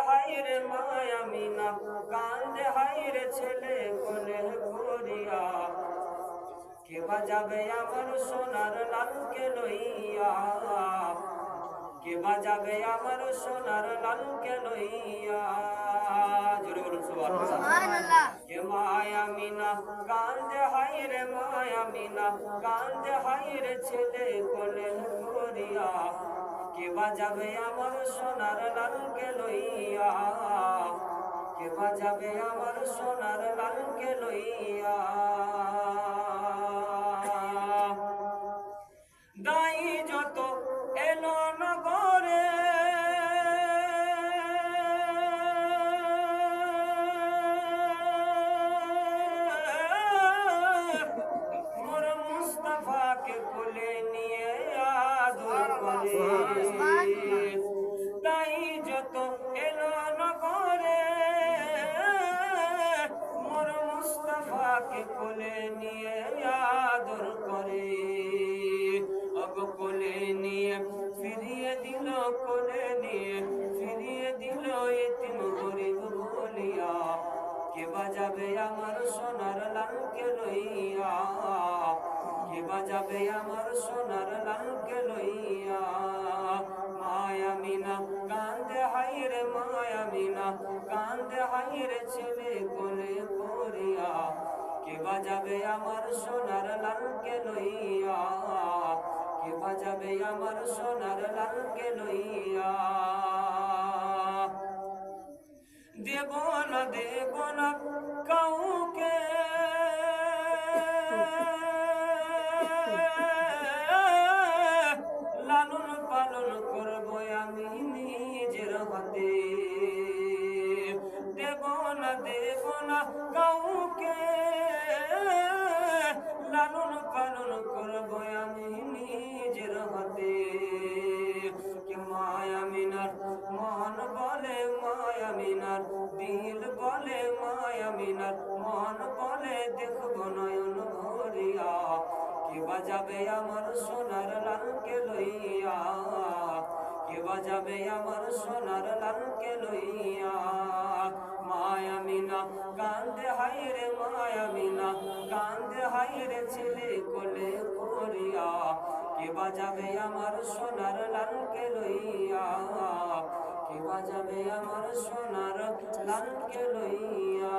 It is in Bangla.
হাইরে মায়া মিনা কান্দে হাইরে ছেলে কোলে করিয়া কে বাজাবে আমার সোনার লালকে লইয়া কে বাজাবে আমার সোনার লালকে লইয়া জোরে বলুন সুবহানাল্লাহ কে মায়া মিনা কান্দে হাইরে মায়া মিনা কান্দে হাইরে ছেলে কোলে করিয়া কে বাজাবে আমার সোনার লালকে লইয়া কে বাজাবে আমার সোনার লালকে লইয়া দাই যত এলো নগরে মোর মুস্তাফাকে কোলে নিয়ে আদর করে তাই যত এলো নগরে মোর মুস্তাফাকে কোলে নিয়ে আদর করে কোলে নিয়ে ফিরিয়ে দিল কোলে নিয়ে ফিরিয়ে দিল এতিম গরিব বলিয়া কে বাজাবে আমার সোনার লালকে লইয়া কে বাজাবে আমার সোনার লালকে লইয়া মায়া মিনা কান্দে হাইরে মায়া মিনা কান্দে হাইরে ছেলে কোলে করিয়া কে বাজাবে আমার সোনার লালকে লইয়া কে বাজাবে আমার সোনার লালকে লইয়া দেব না কাউকে লালন পালন করবো আমি নিজের হাতে দেব না কাউকে লালন পালন করবো আমি নিজের হাতে কে মায়া মিনার মন বলে মায়া মিনার দিল বলে মায়া মিনার মন বলে দেখবো নয়ন ভরিয়া কে বাজাবে আমার সোনার লালকে লইয়া কে বাজাবে আমার সোনার লালকে লইয়া মায়া মিনা কান্দে হাইরে মায়া মিনা কান্দে হাইরে ছেলে কোলে করিয়া কে বাজাবে আমার সোনার লালকে লইয়া কে বাজাবে আমার সোনার লালকে লইয়া